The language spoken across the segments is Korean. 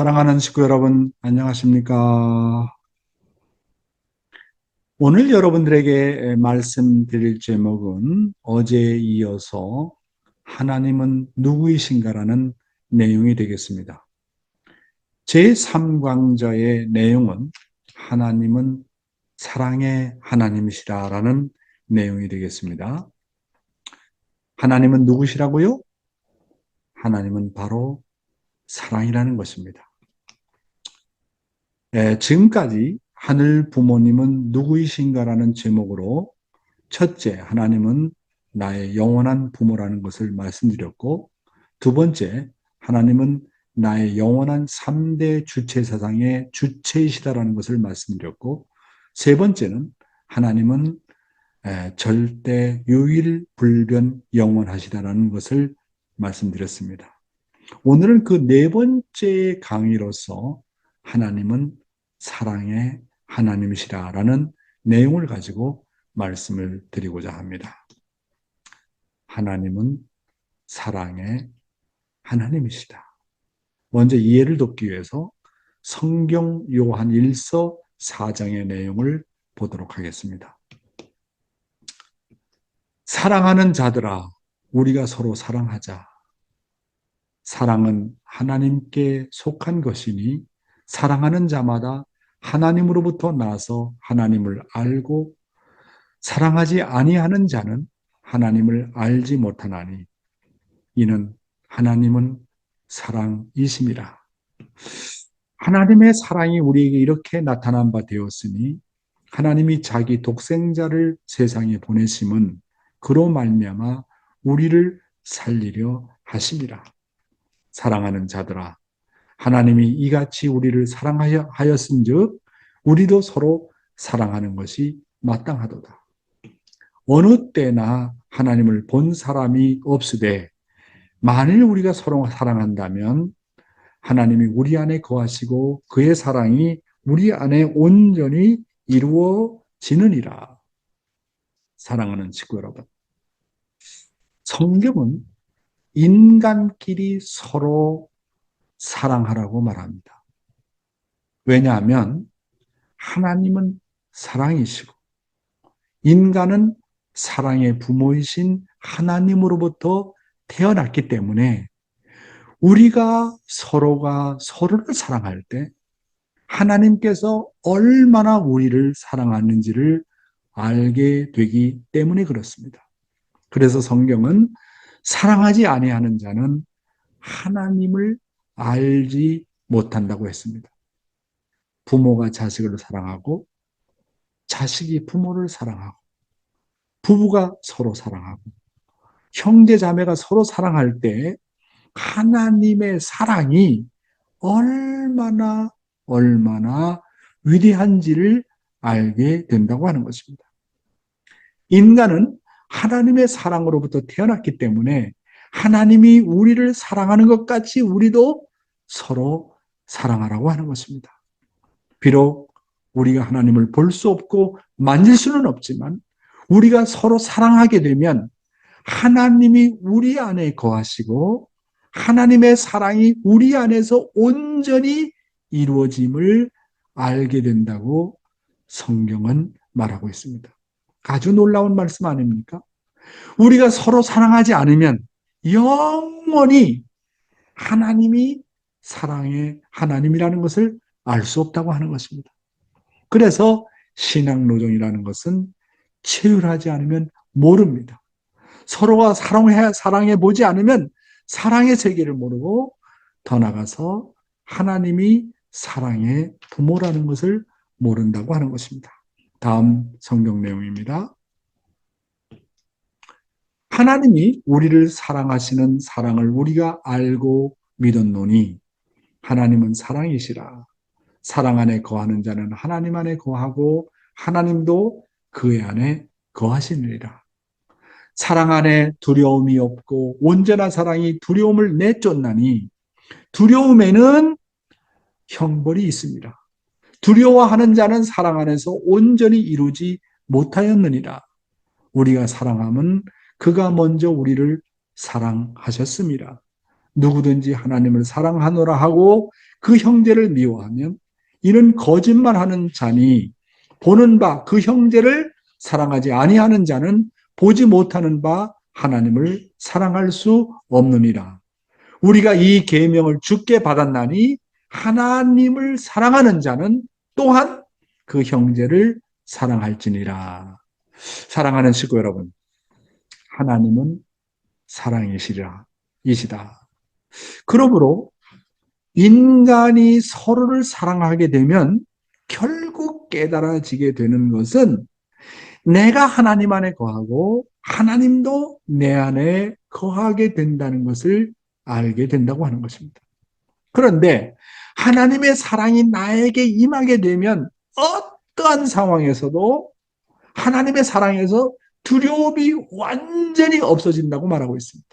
사랑하는 식구 여러분, 안녕하십니까? 오늘 여러분들에게 말씀드릴 제목은 어제에 이어서 하나님은 누구이신가라는 내용이 되겠습니다. 제3강좌의 내용은 하나님은 사랑의 하나님이시라라는 내용이 되겠습니다. 하나님은 누구시라고요? 하나님은 바로 사랑이라는 것입니다. 지금까지 하늘 부모님은 누구이신가라는 제목으로 첫째, 하나님은 나의 영원한 부모라는 것을 말씀드렸고, 두 번째, 하나님은 나의 영원한 3대 주체사상의 주체이시다라는 것을 말씀드렸고, 세 번째는 하나님은 절대 유일 불변 영원하시다라는 것을 말씀드렸습니다. 오늘은 그 네 번째 강의로서 하나님은 사랑의 하나님이시라라는 내용을 가지고 말씀을 드리고자 합니다. 하나님은 사랑의 하나님이시다. 먼저 이해를 돕기 위해서 성경 요한 1서 4장의 내용을 보도록 하겠습니다. 사랑하는 자들아, 우리가 서로 사랑하자. 사랑은 하나님께 속한 것이니 사랑하는 자마다 하나님으로부터 나서 하나님을 알고 사랑하지 아니하는 자는 하나님을 알지 못하나니 이는 하나님은 사랑이심이라. 하나님의 사랑이 우리에게 이렇게 나타난 바 되었으니 하나님이 자기 독생자를 세상에 보내심은 그로 말미암아 우리를 살리려 하심이라. 사랑하는 자들아, 하나님이 이같이 우리를 사랑하였은즉 우리도 서로 사랑하는 것이 마땅하도다. 어느 때나 하나님을 본 사람이 없으되 만일 우리가 서로 사랑한다면 하나님이 우리 안에 거하시고 그의 사랑이 우리 안에 온전히 이루어지느니라. 사랑하는 친구 여러분, 성경은 인간끼리 서로 사랑하라고 말합니다. 왜냐하면 하나님은 사랑이시고 인간은 사랑의 부모이신 하나님으로부터 태어났기 때문에 우리가 서로가 서로를 사랑할 때 하나님께서 얼마나 우리를 사랑하는지를 알게 되기 때문에 그렇습니다. 그래서 성경은 사랑하지 아니하는 자는 하나님을 알지 못한다고 했습니다. 부모가 자식을 사랑하고 자식이 부모를 사랑하고 부부가 서로 사랑하고 형제 자매가 서로 사랑할 때 하나님의 사랑이 얼마나 위대한지를 알게 된다고 하는 것입니다. 인간은 하나님의 사랑으로부터 태어났기 때문에 하나님이 우리를 사랑하는 것 같이 우리도 서로 사랑하라고 하는 것입니다. 비록 우리가 하나님을 볼 수 없고 만질 수는 없지만 우리가 서로 사랑하게 되면 하나님이 우리 안에 거하시고 하나님의 사랑이 우리 안에서 온전히 이루어짐을 알게 된다고 성경은 말하고 있습니다. 아주 놀라운 말씀 아닙니까? 우리가 서로 사랑하지 않으면 영원히 하나님이 사랑의 하나님이라는 것을 알 수 없다고 하는 것입니다. 그래서 신앙노정이라는 것은 체휼하지 않으면 모릅니다. 서로가 사랑해 보지 않으면 사랑의 세계를 모르고 더 나아가서 하나님이 사랑의 부모라는 것을 모른다고 하는 것입니다. 다음 성경 내용입니다. 하나님이 우리를 사랑하시는 사랑을 우리가 알고 믿었노니 하나님은 사랑이시라. 사랑 안에 거하는 자는 하나님 안에 거하고 하나님도 그의 안에 거하시느니라. 사랑 안에 두려움이 없고 온전한 사랑이 두려움을 내쫓나니 두려움에는 형벌이 있습니다. 두려워하는 자는 사랑 안에서 온전히 이루지 못하였느니라. 우리가 사랑함은 그가 먼저 우리를 사랑하셨습니다. 누구든지 하나님을 사랑하노라 하고 그 형제를 미워하면 이는 거짓말하는 자니 보는 바 그 형제를 사랑하지 아니하는 자는 보지 못하는 바 하나님을 사랑할 수 없느니라. 우리가 이 계명을 주께 받았나니 하나님을 사랑하는 자는 또한 그 형제를 사랑할지니라. 사랑하는 식구 여러분, 하나님은 사랑이시라 이시다. 그러므로 인간이 서로를 사랑하게 되면 결국 깨달아지게 되는 것은 내가 하나님 안에 거하고 하나님도 내 안에 거하게 된다는 것을 알게 된다고 하는 것입니다. 그런데 하나님의 사랑이 나에게 임하게 되면 어떠한 상황에서도 하나님의 사랑에서 두려움이 완전히 없어진다고 말하고 있습니다.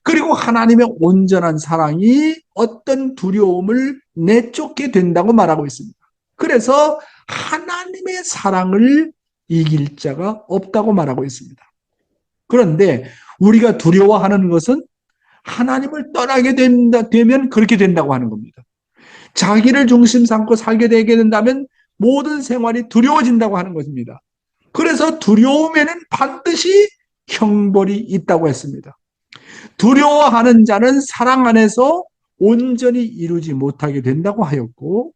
그리고 하나님의 온전한 사랑이 어떤 두려움을 내쫓게 된다고 말하고 있습니다. 그래서 하나님의 사랑을 이길 자가 없다고 말하고 있습니다. 그런데 우리가 두려워하는 것은 하나님을 떠나게 되면 그렇게 된다고 하는 겁니다. 자기를 중심 삼고 살게 되게 된다면 모든 생활이 두려워진다고 하는 것입니다. 그래서 두려움에는 반드시 형벌이 있다고 했습니다. 두려워하는 자는 사랑 안에서 온전히 이루지 못하게 된다고 하였고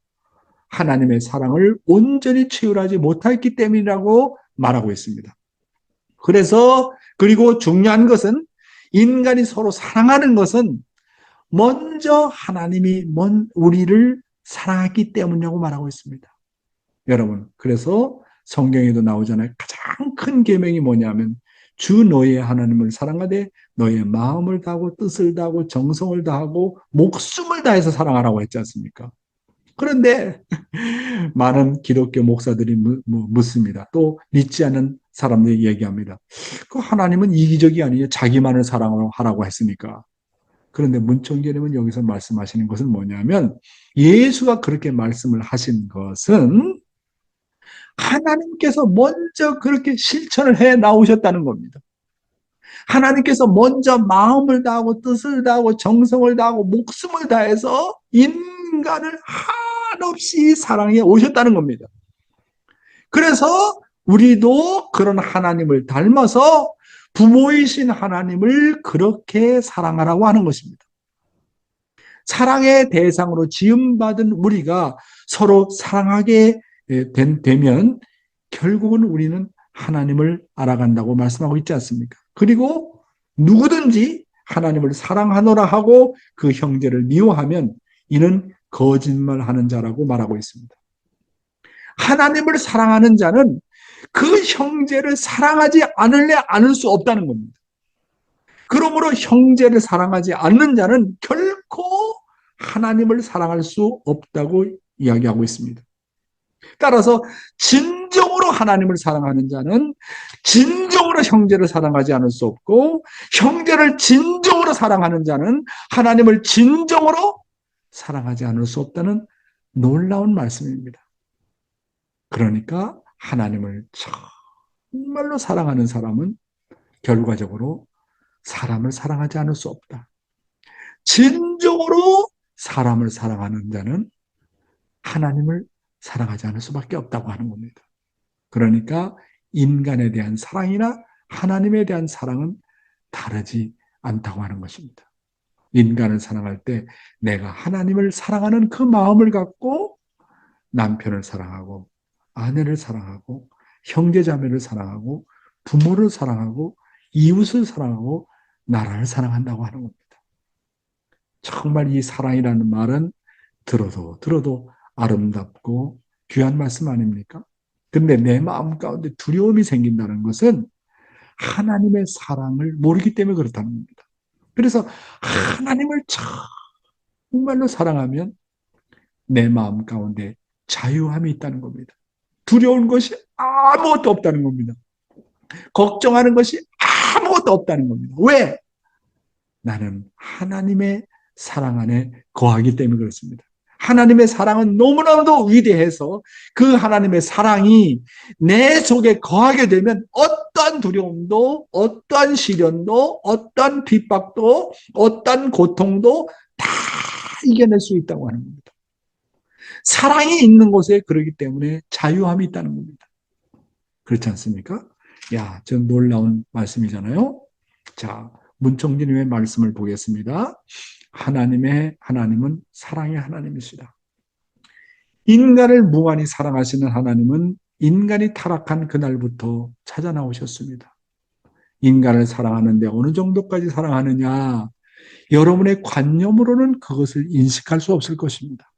하나님의 사랑을 온전히 체휼하지 못했기 때문이라고 말하고 있습니다. 그리고 중요한 것은 인간이 서로 사랑하는 것은 먼저 하나님이 우리를 사랑했기 때문이라고 말하고 있습니다. 여러분, 그래서 성경에도 나오잖아요. 가장 큰 계명이 뭐냐면 주 너의 하나님을 사랑하되 너의 마음을 다하고 뜻을 다하고 정성을 다하고 목숨을 다해서 사랑하라고 했지 않습니까? 그런데 많은 기독교 목사들이 묻습니다. 또 믿지 않는 사람들이 얘기합니다. 그 하나님은 이기적이 아니에요. 자기만을 사랑하라고 했으니까. 그런데 문청계님은 여기서 말씀하시는 것은 뭐냐면 예수가 그렇게 말씀을 하신 것은 하나님께서 먼저 그렇게 실천을 해 나오셨다는 겁니다. 하나님께서 먼저 마음을 다하고 뜻을 다하고 정성을 다하고 목숨을 다해서 인간을 한없이 사랑해 오셨다는 겁니다. 그래서 우리도 그런 하나님을 닮아서 부모이신 하나님을 그렇게 사랑하라고 하는 것입니다. 사랑의 대상으로 지음받은 우리가 서로 사랑하게 되면 결국은 우리는 하나님을 알아간다고 말씀하고 있지 않습니까? 그리고 누구든지 하나님을 사랑하노라 하고 그 형제를 미워하면 이는 거짓말하는 자라고 말하고 있습니다. 하나님을 사랑하는 자는 그 형제를 사랑하지 않을 수 없다는 겁니다. 그러므로 형제를 사랑하지 않는 자는 결코 하나님을 사랑할 수 없다고 이야기하고 있습니다. 따라서 진정으로 하나님을 사랑하는 자는 진정으로 형제를 사랑하지 않을 수 없고 형제를 진정으로 사랑하는 자는 하나님을 진정으로 사랑하지 않을 수 없다는 놀라운 말씀입니다. 그러니까 하나님을 정말로 사랑하는 사람은 결과적으로 사람을 사랑하지 않을 수 없다. 진정으로 사람을 사랑하는 자는 하나님을 사랑하지 않을 수밖에 없다고 하는 겁니다. 그러니까 인간에 대한 사랑이나 하나님에 대한 사랑은 다르지 않다고 하는 것입니다. 인간을 사랑할 때 내가 하나님을 사랑하는 그 마음을 갖고 남편을 사랑하고 아내를 사랑하고 형제자매를 사랑하고 부모를 사랑하고 이웃을 사랑하고 나라를 사랑한다고 하는 겁니다. 정말 이 사랑이라는 말은 들어도 아름답고 귀한 말씀 아닙니까? 근데 내 마음 가운데 두려움이 생긴다는 것은 하나님의 사랑을 모르기 때문에 그렇다는 겁니다. 그래서 하나님을 정말로 사랑하면 내 마음 가운데 자유함이 있다는 겁니다. 두려운 것이 아무것도 없다는 겁니다. 걱정하는 것이 아무것도 없다는 겁니다. 왜? 나는 하나님의 사랑 안에 거하기 때문에 그렇습니다. 하나님의 사랑은 너무나도 위대해서 그 하나님의 사랑이 내 속에 거하게 되면 어떠한 두려움도, 어떠한 시련도, 어떠한 핍박도, 어떠한 고통도 다 이겨낼 수 있다고 하는 겁니다. 사랑이 있는 곳에 그러기 때문에 자유함이 있다는 겁니다. 그렇지 않습니까? 야, 좀 놀라운 말씀이잖아요. 자, 문총진님의 말씀을 보겠습니다. 하나님은 사랑의 하나님이시다. 인간을 무한히 사랑하시는 하나님은 인간이 타락한 그날부터 찾아 나오셨습니다. 인간을 사랑하는데 어느 정도까지 사랑하느냐? 여러분의 관념으로는 그것을 인식할 수 없을 것입니다.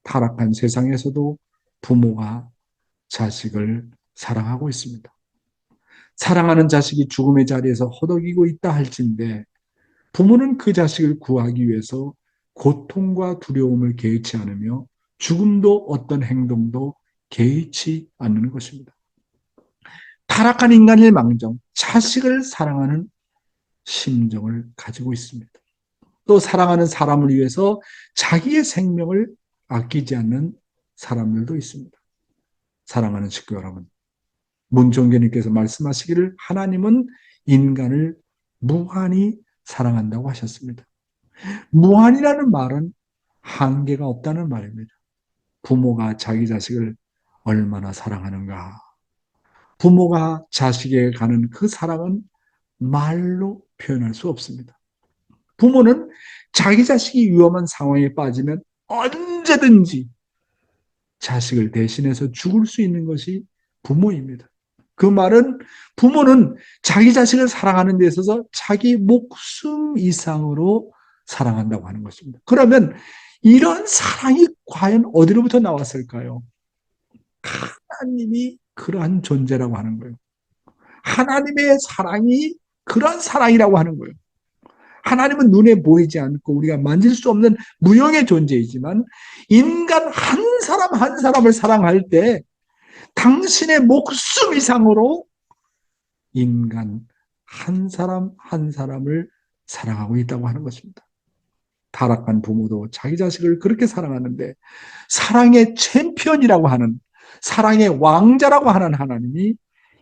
타락한 세상에서도 부모가 자식을 사랑하고 있습니다. 사랑하는 자식이 죽음의 자리에서 허덕이고 있다 할진대 부모는 그 자식을 구하기 위해서 고통과 두려움을 개의치 않으며 죽음도 어떤 행동도 개의치 않는 것입니다. 타락한 인간일 망정 자식을 사랑하는 심정을 가지고 있습니다. 또 사랑하는 사람을 위해서 자기의 생명을 아끼지 않는 사람들도 있습니다. 사랑하는 식구 여러분, 문종계님께서 말씀하시기를 하나님은 인간을 무한히 사랑한다고 하셨습니다. 무한이라는 말은 한계가 없다는 말입니다. 부모가 자기 자식을 얼마나 사랑하는가. 부모가 자식에게 가는 그 사랑은 말로 표현할 수 없습니다. 부모는 자기 자식이 위험한 상황에 빠지면 언제든지 자식을 대신해서 죽을 수 있는 것이 부모입니다. 그 말은 부모는 자기 자식을 사랑하는 데 있어서 자기 목숨 이상으로 사랑한다고 하는 것입니다. 그러면 이런 사랑이 과연 어디로부터 나왔을까요? 하나님이 그러한 존재라고 하는 거예요. 하나님의 사랑이 그런 사랑이라고 하는 거예요. 하나님은 눈에 보이지 않고 우리가 만질 수 없는 무형의 존재이지만 인간 한 사람 한 사람을 사랑할 때 당신의 목숨 이상으로 인간 한 사람 한 사람을 사랑하고 있다고 하는 것입니다. 타락한 부모도 자기 자식을 그렇게 사랑하는데 사랑의 챔피언이라고 하는 사랑의 왕자라고 하는 하나님이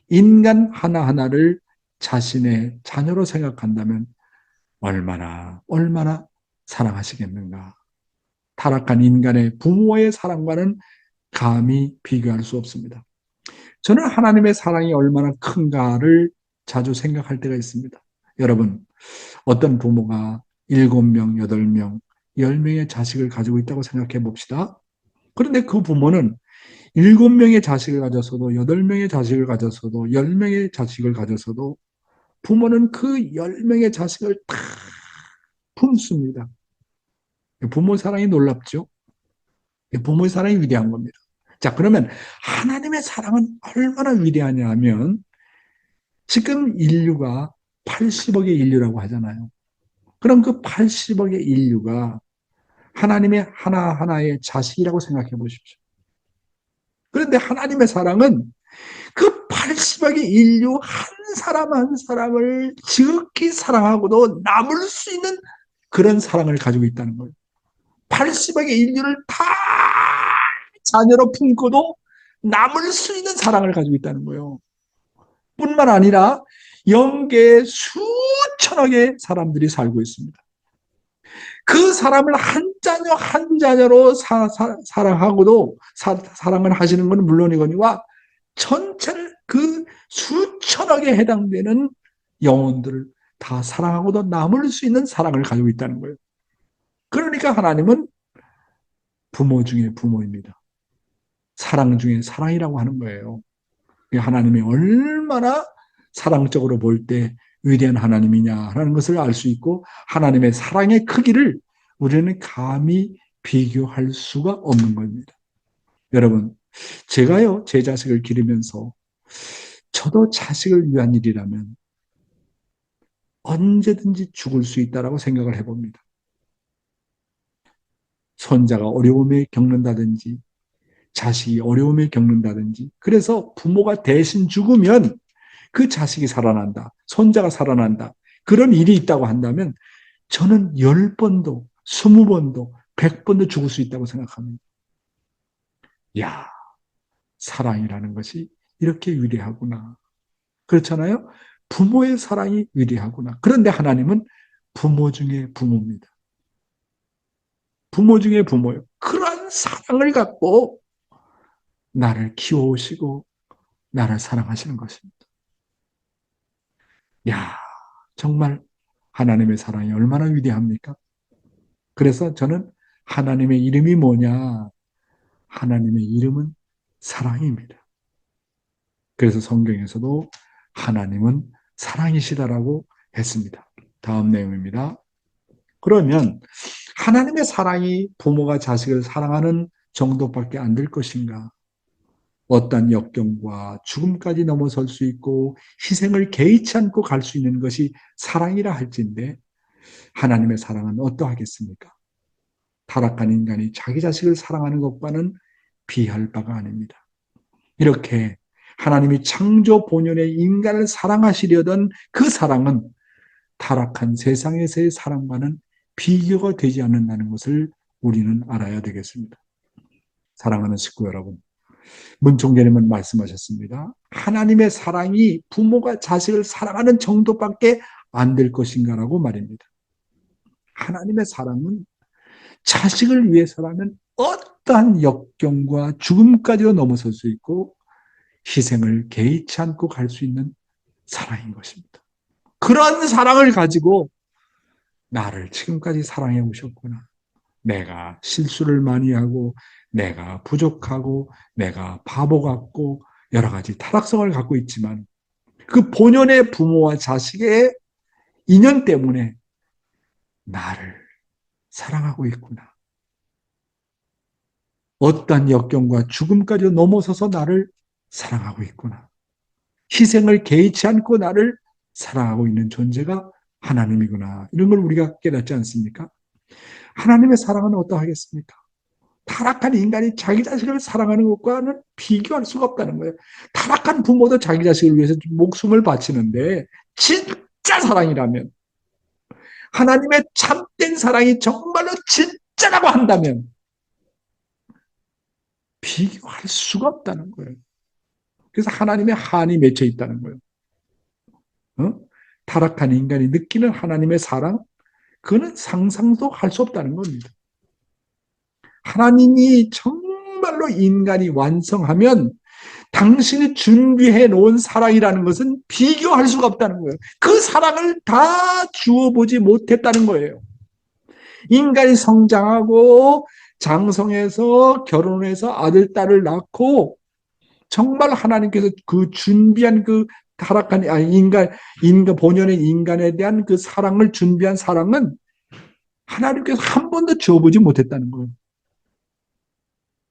인간 하나하나를 자신의 자녀로 생각한다면 얼마나 사랑하시겠는가. 타락한 인간의 부모의 사랑과는 감히 비교할 수 없습니다. 저는 하나님의 사랑이 얼마나 큰가를 자주 생각할 때가 있습니다. 여러분, 어떤 부모가 7명, 8명, 10명의 자식을 가지고 있다고 생각해 봅시다. 그런데 그 부모는 7명의 자식을 가졌어도 8명의 자식을 가졌어도 10명의 자식을 가졌어도 부모는 그 10명의 자식을 다 품습니다. 부모 사랑이 놀랍죠? 부모의 사랑이 위대한 겁니다. 자, 그러면 하나님의 사랑은 얼마나 위대하냐 하면 지금 인류가 80억의 인류라고 하잖아요. 그럼 그 80억의 인류가 하나님의 하나하나의 자식이라고 생각해 보십시오. 그런데 하나님의 사랑은 그 80억의 인류 한 사람 한 사람을 지극히 사랑하고도 남을 수 있는 그런 사랑을 가지고 있다는 거예요. 80억의 인류를 다 자녀로 품고도 남을 수 있는 사랑을 가지고 있다는 거예요. 뿐만 아니라 영계에 수천억의 사람들이 살고 있습니다. 그 사람을 한 자녀 한 자녀로 사랑하고도 사랑을 하시는 것은 물론이거니와 전체를 그 수천억에 해당되는 영혼들을 다 사랑하고도 남을 수 있는 사랑을 가지고 있다는 거예요. 그러니까 하나님은 부모 중에 부모입니다. 사랑 중에 사랑이라고 하는 거예요. 하나님이 얼마나 사랑적으로 볼 때 위대한 하나님이냐라는 것을 알 수 있고 하나님의 사랑의 크기를 우리는 감히 비교할 수가 없는 겁니다. 여러분, 제가요, 제 자식을 기르면서 저도 자식을 위한 일이라면 언제든지 죽을 수 있다라고 생각을 해봅니다. 손자가 어려움을 겪는다든지 자식이 어려움을 겪는다든지 그래서 부모가 대신 죽으면 그 자식이 살아난다. 손자가 살아난다. 그런 일이 있다고 한다면 저는 10번도 20번도 100번도 죽을 수 있다고 생각합니다. 야, 사랑이라는 것이 이렇게 위대하구나. 그렇잖아요? 부모의 사랑이 위대하구나. 그런데 하나님은 부모 중에 부모입니다. 부모 중에 부모요. 그런 사랑을 갖고 나를 키워오시고 나를 사랑하시는 것입니다. 야, 정말 하나님의 사랑이 얼마나 위대합니까? 그래서 저는 하나님의 이름이 뭐냐? 하나님의 이름은 사랑입니다. 그래서 성경에서도 하나님은 사랑이시다라고 했습니다. 다음 내용입니다. 그러면 하나님의 사랑이 부모가 자식을 사랑하는 정도밖에 안 될 것인가? 어떤 역경과 죽음까지 넘어설 수 있고 희생을 개의치 않고 갈 수 있는 것이 사랑이라 할진데 하나님의 사랑은 어떠하겠습니까? 타락한 인간이 자기 자식을 사랑하는 것과는 비할 바가 아닙니다. 이렇게 하나님이 창조 본연의 인간을 사랑하시려던 그 사랑은 타락한 세상에서의 사랑과는 비교가 되지 않는다는 것을 우리는 알아야 되겠습니다. 사랑하는 식구 여러분, 문총재님은 말씀하셨습니다. 하나님의 사랑이 부모가 자식을 사랑하는 정도밖에 안 될 것인가라고 말입니다. 하나님의 사랑은 자식을 위해서라면 어떠한 역경과 죽음까지도 넘어설 수 있고 희생을 개의치 않고 갈 수 있는 사랑인 것입니다. 그런 사랑을 가지고 나를 지금까지 사랑해 오셨구나. 내가 실수를 많이 하고 내가 부족하고 내가 바보 같고 여러 가지 타락성을 갖고 있지만 그 본연의 부모와 자식의 인연 때문에 나를 사랑하고 있구나. 어떤 역경과 죽음까지 넘어서서 나를 사랑하고 있구나. 희생을 개의치 않고 나를 사랑하고 있는 존재가 하나님이구나. 이런 걸 우리가 깨닫지 않습니까? 하나님의 사랑은 어떠하겠습니까? 타락한 인간이 자기 자식을 사랑하는 것과는 비교할 수가 없다는 거예요. 타락한 부모도 자기 자식을 위해서 목숨을 바치는데 진짜 사랑이라면 하나님의 참된 사랑이 정말로 진짜라고 한다면 비교할 수가 없다는 거예요. 그래서 하나님의 한이 맺혀 있다는 거예요. 어? 타락한 인간이 느끼는 하나님의 사랑, 그거는 상상도 할 수 없다는 겁니다. 하나님이 정말로 인간이 완성하면 당신이 준비해 놓은 사랑이라는 것은 비교할 수가 없다는 거예요. 그 사랑을 다 주어보지 못했다는 거예요. 인간이 성장하고 장성해서 결혼해서 아들, 딸을 낳고 정말 하나님께서 그 준비한 그 타락한 인간 본연의 인간에 대한 그 사랑을 준비한 사랑은 하나님께서 한 번도 주어보지 못했다는 거예요.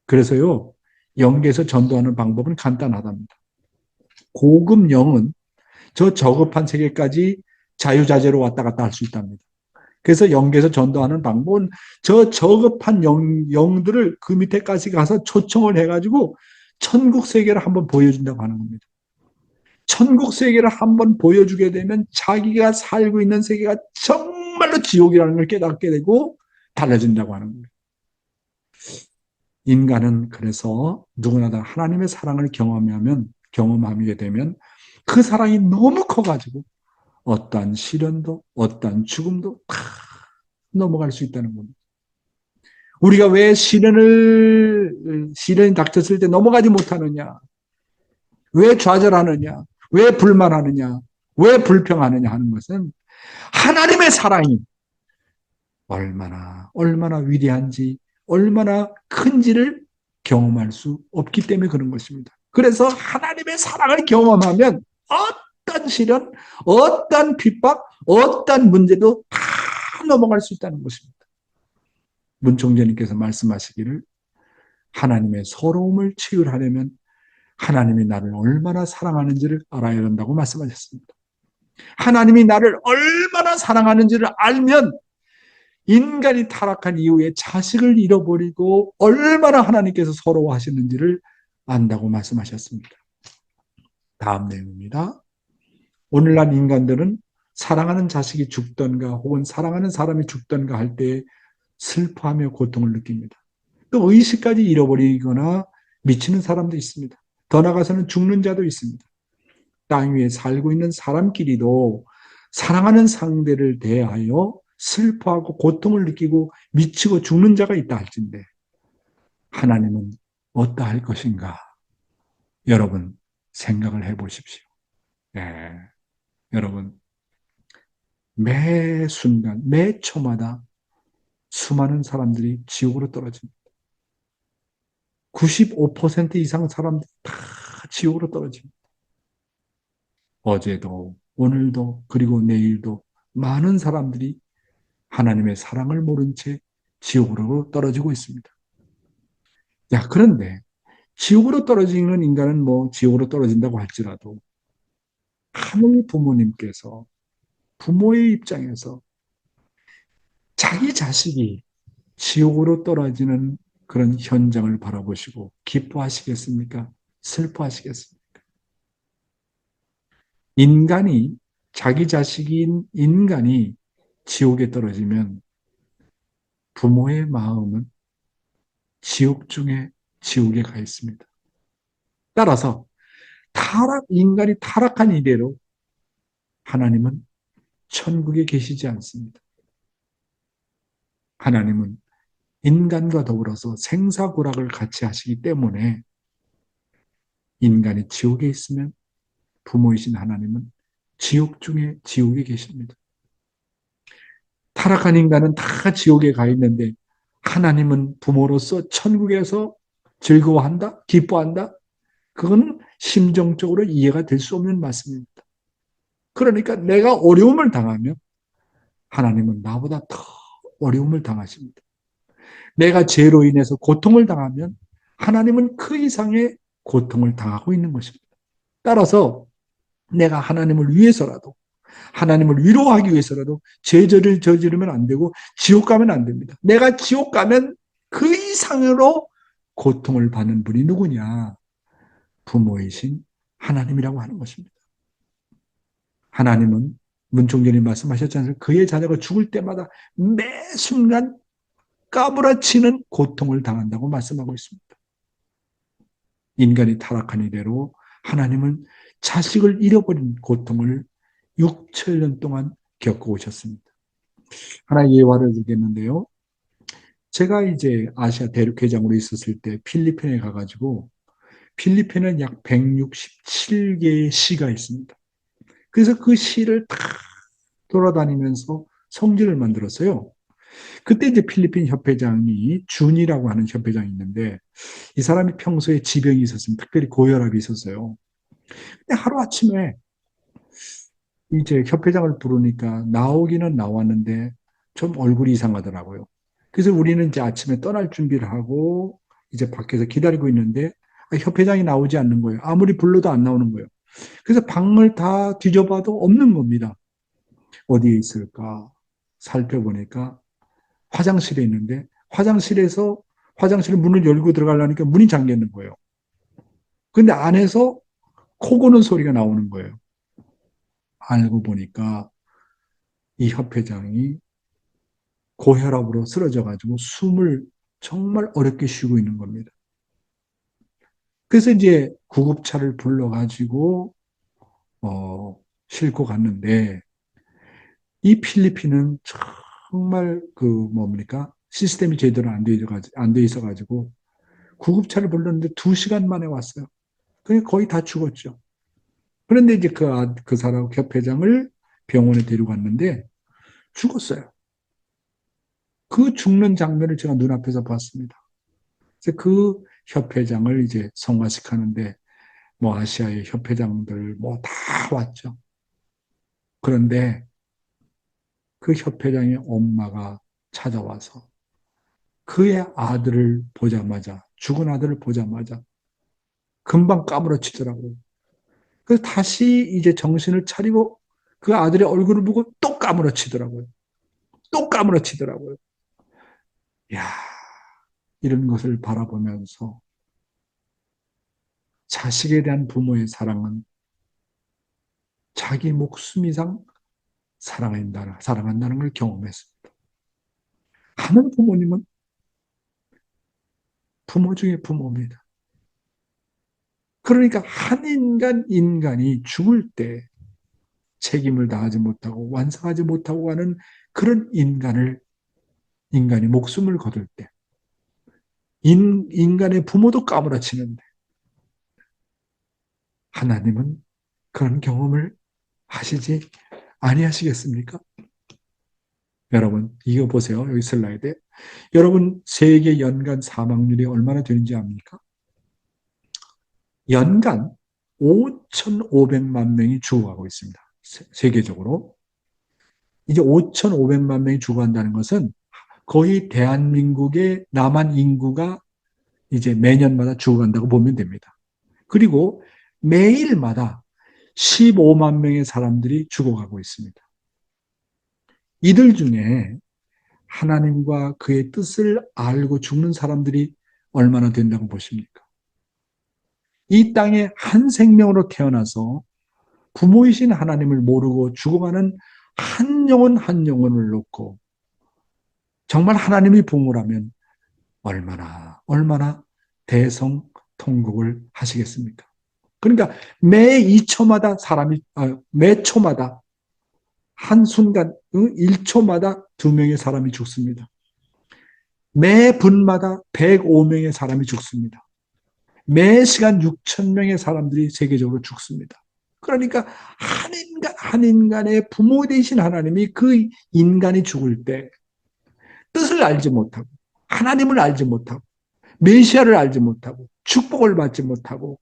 그래서요, 영계에서 전도하는 방법은 간단하답니다. 고급 영은 저 저급한 세계까지 자유자재로 왔다 갔다 할 수 있답니다. 그래서 영계에서 전도하는 방법은 저 저급한 영들을 그 밑에까지 가서 초청을 해가지고 천국 세계를 한번 보여준다고 하는 겁니다. 천국 세계를 한번 보여주게 되면 자기가 살고 있는 세계가 정말로 지옥이라는 걸 깨닫게 되고 달라진다고 하는 거예요. 인간은 그래서 누구나 다 하나님의 사랑을 경험하게 되면 그 사랑이 너무 커가지고 어떠한 시련도 어떠한 죽음도 다 넘어갈 수 있다는 겁니다. 우리가 왜 시련이 닥쳤을 때 넘어가지 못하느냐? 왜 좌절하느냐? 왜 불만하느냐? 왜 불평하느냐 하는 것은 하나님의 사랑이 얼마나 위대한지, 얼마나 큰지를 경험할 수 없기 때문에 그런 것입니다. 그래서 하나님의 사랑을 경험하면 어떤 시련, 어떤 핍박, 어떤 문제도 다 넘어갈 수 있다는 것입니다. 문총재님께서 말씀하시기를 하나님의 서러움을 치유하려면 하나님이 나를 얼마나 사랑하는지를 알아야 한다고 말씀하셨습니다. 하나님이 나를 얼마나 사랑하는지를 알면 인간이 타락한 이후에 자식을 잃어버리고 얼마나 하나님께서 서러워하시는지를 안다고 말씀하셨습니다. 다음 내용입니다. 오늘날 인간들은 사랑하는 자식이 죽던가 혹은 사랑하는 사람이 죽던가 할 때 슬퍼하며 고통을 느낍니다. 또 의식까지 잃어버리거나 미치는 사람도 있습니다. 더 나아가서는 죽는 자도 있습니다. 땅 위에 살고 있는 사람끼리도 사랑하는 상대를 대하여 슬퍼하고 고통을 느끼고 미치고 죽는 자가 있다 할진대 하나님은 어떠할 것인가? 여러분 생각을 해보십시오. 예, 여러분 매 순간 매 초마다 수많은 사람들이 지옥으로 떨어집니다. 95% 이상 사람들이 다 지옥으로 떨어집니다. 어제도 오늘도 그리고 내일도 많은 사람들이 하나님의 사랑을 모른 채 지옥으로 떨어지고 있습니다. 야, 그런데 지옥으로 떨어지는 인간은 뭐 지옥으로 떨어진다고 할지라도 하늘 부모님께서 부모의 입장에서 자기 자식이 지옥으로 떨어지는 그런 현장을 바라보시고 기뻐하시겠습니까? 슬퍼하시겠습니까? 인간이 자기 자식인 인간이 지옥에 떨어지면 부모의 마음은 지옥 중에 지옥에 가 있습니다. 따라서 인간이 타락한 이대로 하나님은 천국에 계시지 않습니다. 하나님은 인간과 더불어서 생사고락을 같이 하시기 때문에 인간이 지옥에 있으면 부모이신 하나님은 지옥 중에 지옥에 계십니다. 타락한 인간은 다 지옥에 가 있는데 하나님은 부모로서 천국에서 즐거워한다? 기뻐한다? 그건 심정적으로 이해가 될 수 없는 말씀입니다. 그러니까 내가 어려움을 당하면 하나님은 나보다 더 어려움을 당하십니다. 내가 죄로 인해서 고통을 당하면 하나님은 그 이상의 고통을 당하고 있는 것입니다. 따라서 내가 하나님을 위해서라도 하나님을 위로하기 위해서라도 죄를 저지르면 안 되고 지옥 가면 안 됩니다. 내가 지옥 가면 그 이상으로 고통을 받는 분이 누구냐? 부모이신 하나님이라고 하는 것입니다. 하나님은 문총전이 말씀하셨지 않습니까? 그의 자녀가 죽을 때마다 매 순간 까무라치는 고통을 당한다고 말씀하고 있습니다. 인간이 타락한 이대로 하나님은 자식을 잃어버린 고통을 6천년 동안 겪어오셨습니다. 하나의 예화를 들겠는데요. 제가 이제 아시아 대륙회장으로 있었을 때 필리핀에 가가지고 필리핀은 약 167개의 시가 있습니다. 그래서 그 시를 다 돌아다니면서 성지를 만들었어요. 그때 이제 필리핀 협회장이 준이라고 하는 협회장이 있는데 이 사람이 평소에 지병이 있었습니다. 특별히 고혈압이 있었어요. 근데 하루아침에 이제 협회장을 부르니까 나오기는 나왔는데 좀 얼굴이 이상하더라고요. 그래서 우리는 이제 아침에 떠날 준비를 하고 이제 밖에서 기다리고 있는데 협회장이 나오지 않는 거예요. 아무리 불러도 안 나오는 거예요. 그래서 방을 다 뒤져봐도 없는 겁니다. 어디에 있을까 살펴보니까 화장실에 있는데 화장실 문을 열고 들어가려니까 문이 잠겨 있는 거예요. 근데 안에서 코 고는 소리가 나오는 거예요. 알고 보니까 이 협회장이 고혈압으로 쓰러져 가지고 숨을 정말 어렵게 쉬고 있는 겁니다. 그래서 이제 구급차를 불러 가지고 싣고 갔는데 이 필리핀은 정말 그 뭡니까? 시스템이 제대로 안 돼 있어 가지고 구급차를 불렀는데 2시간 만에 왔어요. 그게 거의 다 죽었죠. 그런데 이제 그 사람 협회장을 병원에 데려갔는데 죽었어요. 그 죽는 장면을 제가 눈앞에서 봤습니다. 그래서 그 협회장을 이제 성화식하는데 뭐 아시아의 협회장들 뭐 다 왔죠. 그런데 그 협회장의 엄마가 찾아와서 그의 아들을 보자마자 죽은 아들을 보자마자 금방 까무러치더라고요. 그래서 다시 이제 정신을 차리고 그 아들의 얼굴을 보고 또 까무러치더라고요. 또 까무러치더라고요. 야, 이런 것을 바라보면서 자식에 대한 부모의 사랑은 자기 목숨 이상 사랑한다는 걸 경험했습니다. 많은 부모님은 부모 중에 부모입니다. 그러니까 한 인간이 죽을 때 책임을 다하지 못하고 완성하지 못하고 하는 그런 인간이 목숨을 거둘 때, 인간의 부모도 까무라치는데, 하나님은 그런 경험을 하시지 아니하시겠습니까? 여러분, 이거 보세요. 여기 슬라이드에. 여러분, 세계 연간 사망률이 얼마나 되는지 압니까? 연간 5,500만 명이 죽어가고 있습니다. 세계적으로. 이제 5,500만 명이 죽어간다는 것은 거의 대한민국의 남한 인구가 이제 매년마다 죽어간다고 보면 됩니다. 그리고 매일마다 15만 명의 사람들이 죽어가고 있습니다. 이들 중에 하나님과 그의 뜻을 알고 죽는 사람들이 얼마나 된다고 보십니까? 이 땅에 한 생명으로 태어나서 부모이신 하나님을 모르고 죽어가는 한 영혼 한 영혼을 놓고 정말 하나님이 부모라면 얼마나 대성통곡을 하시겠습니까? 그러니까 매 2초마다 매 초마다 한순간 1초마다 2명의 사람이 죽습니다. 매 분마다 105명의 사람이 죽습니다. 매 시간 6천 명의 사람들이 세계적으로 죽습니다. 그러니까 한 인간의 부모 되신 하나님이 그 인간이 죽을 때 뜻을 알지 못하고 하나님을 알지 못하고 메시아를 알지 못하고 축복을 받지 못하고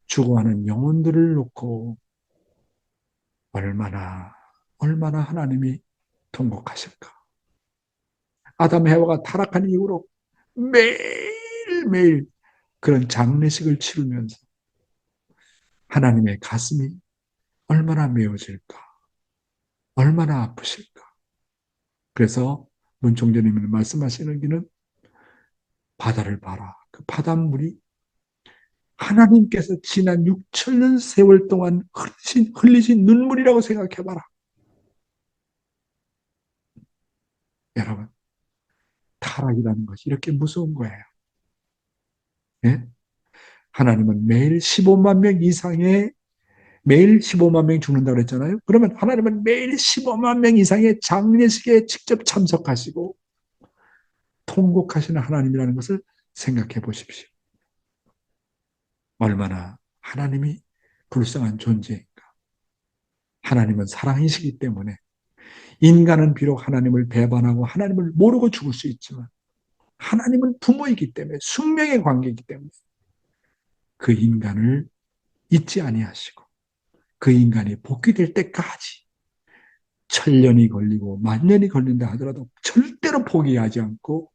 죽어가는 영혼들을 놓고 얼마나 하나님이 통곡하실까. 아담 해와가 타락한 이후로 매일매일 그런 장례식을 치르면서 하나님의 가슴이 얼마나 메어질까, 얼마나 아프실까. 그래서 문총재님이 말씀하시는 길은 바다를 봐라. 그 바닷물이 하나님께서 지난 6천 년 세월 동안 흘리신 눈물이라고 생각해봐라. 여러분, 타락이라는 것이 이렇게 무서운 거예요. 네? 하나님은 매일 15만 명이 죽는다고 그랬잖아요. 그러면 하나님은 매일 15만 명 이상의 장례식에 직접 참석하시고 통곡하시는 하나님이라는 것을 생각해 보십시오. 얼마나 하나님이 불쌍한 존재인가. 하나님은 사랑이시기 때문에 인간은 비록 하나님을 배반하고 하나님을 모르고 죽을 수 있지만 하나님은 부모이기 때문에 숙명의 관계이기 때문에 그 인간을 잊지 아니하시고 그 인간이 복귀될 때까지 1,000년이 걸리고 10,000년이 걸린다 하더라도 절대로 포기하지 않고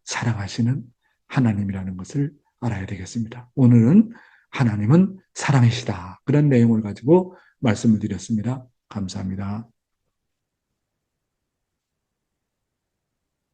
사랑하시는 하나님이라는 것을 알아야 되겠습니다. 오늘은 하나님은 사랑이시다. 그런 내용을 가지고 말씀을 드렸습니다. 감사합니다.